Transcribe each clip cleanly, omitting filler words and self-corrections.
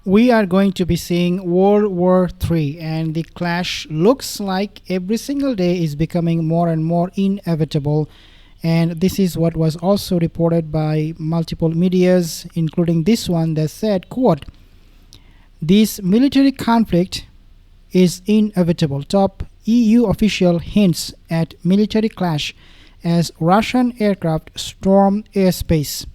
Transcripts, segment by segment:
we are going to be seeing World War III, and the clash looks like every single day is becoming more and more inevitable. And this is what was also reported by multiple medias, including this one that said, quote, "This military conflict is inevitable. Top EU official hints at military clash as Russian aircraft storm airspace."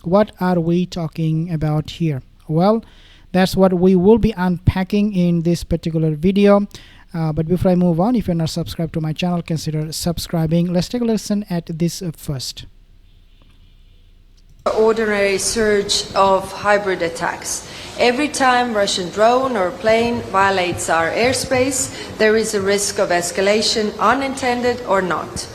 What are we talking about here? Well, that's what we will be unpacking in this particular video. But before I move on, if you're not subscribed to my channel, consider subscribing. Let's take a listen at this first. Ordinary surge of hybrid attacks. Every time Russian drone or plane violates our airspace, there is a risk of escalation, unintended or not.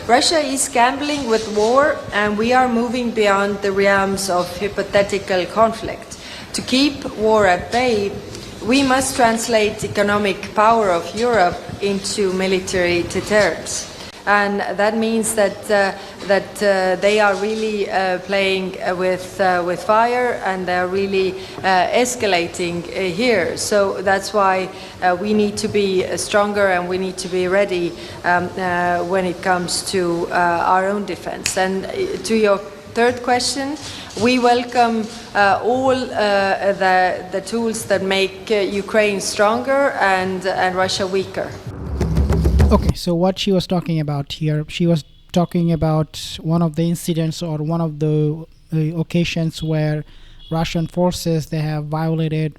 Russia is gambling with war, and we are moving beyond the realms of hypothetical conflict. To keep war at bay, we must translate economic power of Europe into military deterrence. And that means that they are really playing with fire, and they're really escalating here. So that's why we need to be stronger, and we need to be ready when it comes to our own defense. And to your third question, we welcome all the tools that make Ukraine stronger and Russia weaker. Okay, so what she was talking about here, she was talking about one of the incidents or one of the occasions where Russian forces, they have violated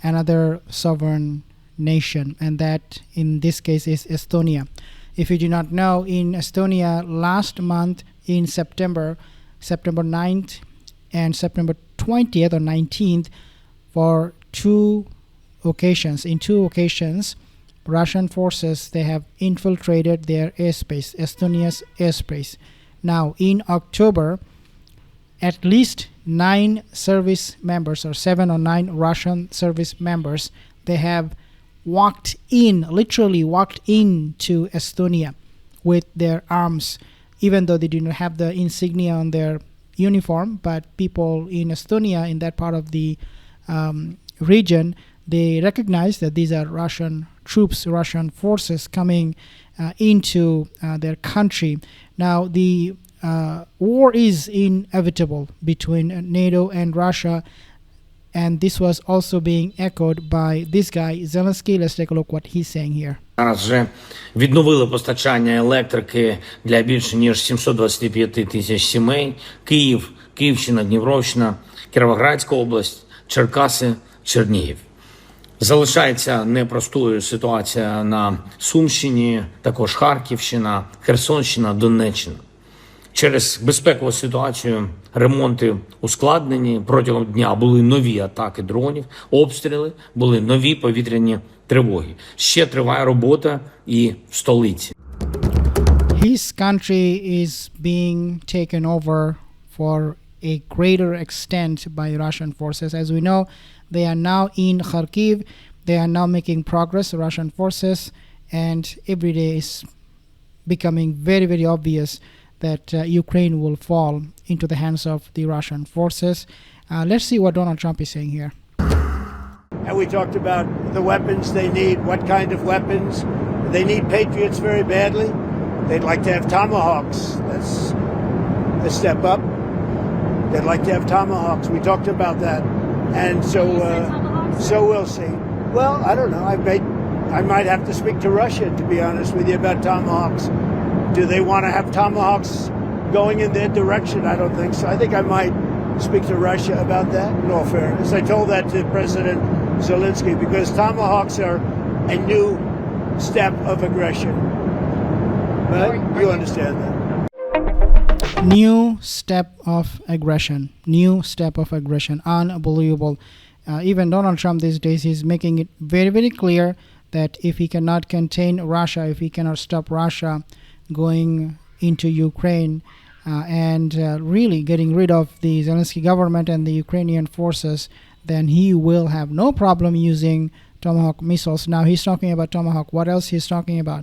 another sovereign nation, and that in this case is Estonia. If you do not know, in Estonia last month in September 9th and September 20th or 19th, for two occasions, Russian forces, they have infiltrated their airspace, Estonia's airspace. Now in October, at least 9 service members, or 7 or 9 Russian service members, they have literally walked into Estonia with their arms, even though they do not have the insignia on their uniform. But people in Estonia, in that part of the region, they recognize that these are Russian troops, Russian forces coming into their country. Now the war is inevitable between NATO and Russia, and this was also being echoed by this guy, Zelensky. Let's take a look what he's saying here. Зараз вже відновили постачання електрики для більше ніж 725 тисяч сімей. Київ, Київщина, Дніпровщина, Кіровоградська область, Черкаси, Чернігів. Залишається непростою ситуація на Сумщині, також Харківщина, Херсонщина, Донеччина. Через безпекову ситуацію ремонти ускладнені, протягом дня були нові атаки дронів, обстріли, були нові повітряні тривоги. Ще триває робота і в столиці. His country is being taken over for a greater extent by Russian forces. As we know, they are now in Kharkiv. They are now making progress, Russian forces, and every day is becoming very, very obvious that Ukraine will fall into the hands of the Russian forces. Let's see what Donald Trump is saying here. And we talked about the weapons they need, what kind of weapons. They need Patriots very badly. They'd like to have Tomahawks. That's a step up. They'd like to have Tomahawks. We talked about that. And so we'll see. Well, I don't know. I might have to speak to Russia, to be honest with you, about Tomahawks. Do they want to have Tomahawks going in their direction? I don't think so. I think I might speak to Russia about that, in all fairness. I told that to President Zelensky, because Tomahawks are a new step of aggression. But you understand that. New step of aggression. New step of aggression. Unbelievable. Even Donald Trump these days is making it very, very clear that if he cannot contain Russia, if he cannot stop Russia going into Ukraine and really getting rid of the Zelensky government and the Ukrainian forces, then he will have no problem using Tomahawk missiles. Now he's talking about Tomahawk. What else he's talking about?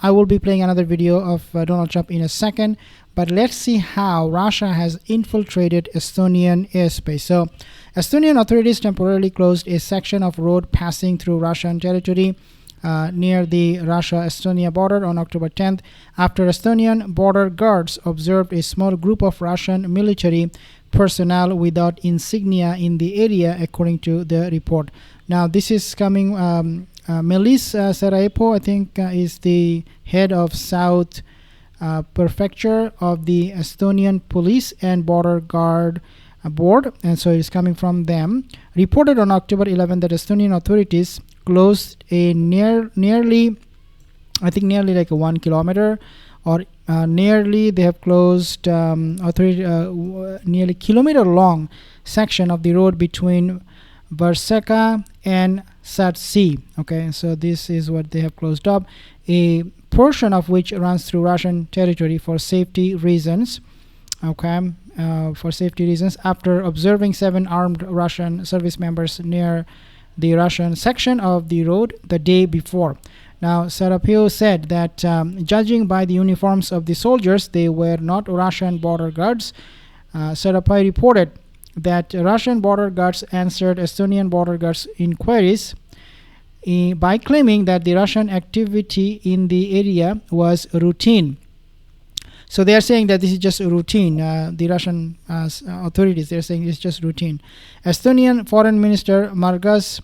I will be playing another video of Donald Trump in a second, but let's see how Russia has infiltrated Estonian airspace. So Estonian authorities temporarily closed a section of road passing through Russian territory near the Russia-Estonia border on October 10th after Estonian border guards observed a small group of Russian military personnel without insignia in the area, according to the report. Now, this is coming, Meelis Saarepuu, I think, is the head of South Prefecture of the Estonian Police and Border Guard Board, and so it's coming from them, reported on October 11 that Estonian authorities closed a nearly like a 1 kilometer or nearly they have closed nearly kilometer-long section of the road between Varska and Saatse. Okay, so this is what they have closed up, a portion of which runs through Russian territory for safety reasons. Okay, for safety reasons, after observing 7 armed Russian service members near the Russian section of the road the day before. Now, Saarepuu said that judging by the uniforms of the soldiers, they were not Russian border guards. Saarepuu reported that Russian border guards answered Estonian border guards' inquiries by claiming that the Russian activity in the area was routine. So they are saying that this is just a routine. The Russian authorities, they are saying it's just routine. Estonian Foreign Minister Margus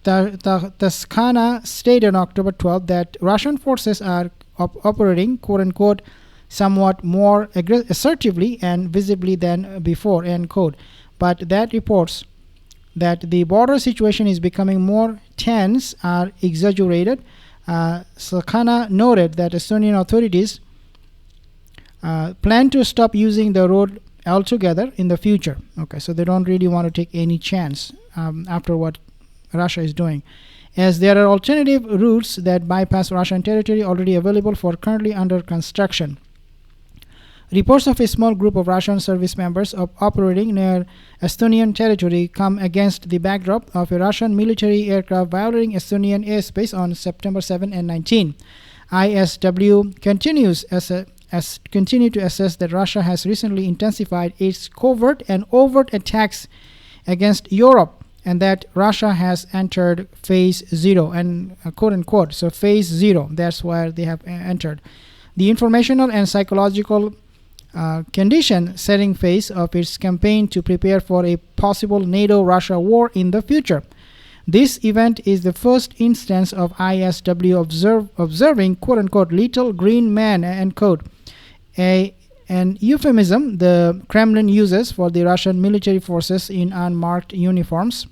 Tsakhna stated on October 12 that Russian forces are operating, quote-unquote, somewhat more assertively and visibly than before, end quote. But that reports that the border situation is becoming more tense are exaggerated. Tsakhna noted that Estonian authorities plan to stop using the road altogether in the future. Okay, so they don't really want to take any chance after what Russia is doing, as there are alternative routes that bypass Russian territory already available for currently under construction. Reports of a small group of Russian service members operating near Estonian territory come against the backdrop of a Russian military aircraft violating Estonian airspace on September 7 and 19. ISW continues continue to assess that Russia has recently intensified its covert and overt attacks against Europe, and that Russia has entered phase 0, and quote unquote, so phase 0, that's where they have entered the informational and psychological condition setting phase of its campaign to prepare for a possible NATO-Russia war in the future. This event is the first instance of ISW observing quote-unquote little green man, end quote, an euphemism the Kremlin uses for the Russian military forces in unmarked uniforms.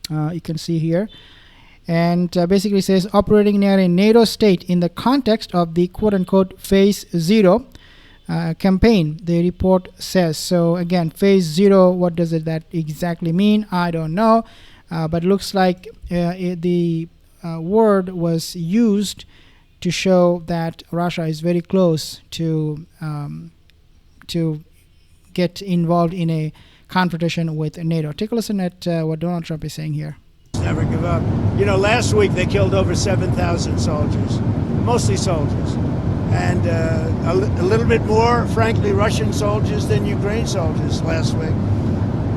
You can see here. And basically says operating near a NATO state in the context of the quote-unquote phase 0 campaign, the report says. So again, phase 0, what does that exactly mean? I don't know, but looks like the word was used to show that Russia is very close to get involved in a confrontation with NATO. Take a listen at what Donald Trump is saying here. Never give up. You know, last week they killed over 7,000 soldiers, mostly soldiers. And a little bit more, frankly, Russian soldiers than Ukraine soldiers last week.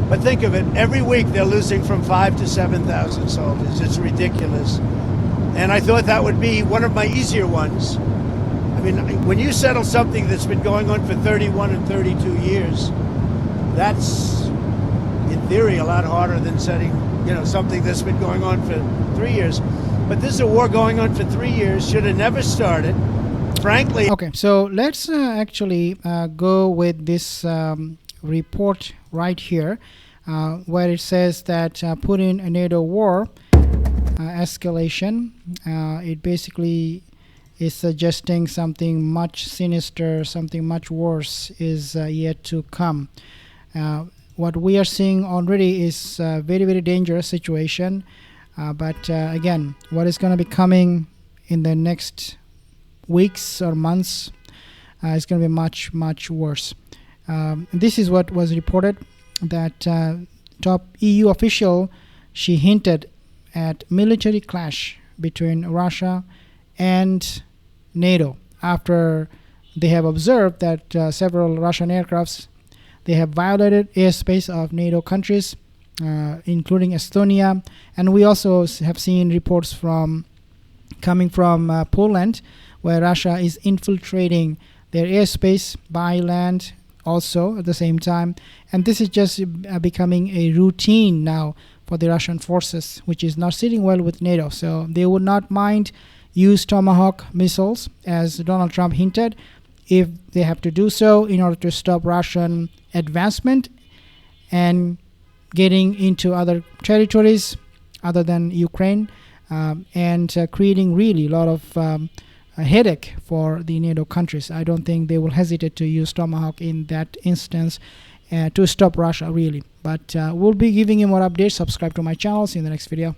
But think of it, every week they're losing from 5,000 to 7,000 soldiers. It's ridiculous. And I thought that would be one of my easier ones. I mean, when you settle something that's been going on for 31 and 32 years, that's, in theory, a lot harder than setting, something that's been going on for 3 years. But this is a war going on for 3 years, should have never started. Frankly. Okay, so let's actually go with this report right here, where it says that Putin a NATO war escalation. It basically is suggesting something much sinister, something much worse is yet to come. What we are seeing already is a very, very dangerous situation. But again, what is going to be coming in the next weeks or months is going to be much, much worse. This is what was reported, that top EU official, she hinted at military clash between Russia and NATO after they have observed that several Russian aircrafts they have violated airspace of NATO countries, including Estonia. And we also have seen reports coming from Poland, where Russia is infiltrating their airspace by land also at the same time. And this is just becoming a routine now for the Russian forces, which is not sitting well with NATO. So they would not mind use Tomahawk missiles, as Donald Trump hinted, if they have to do so in order to stop Russian advancement and getting into other territories other than Ukraine, and creating really a lot of a headache for the NATO countries. I don't think they will hesitate to use Tomahawk in that instance to stop Russia, really. But we'll be giving you more updates. Subscribe to my channel. See you in the next video.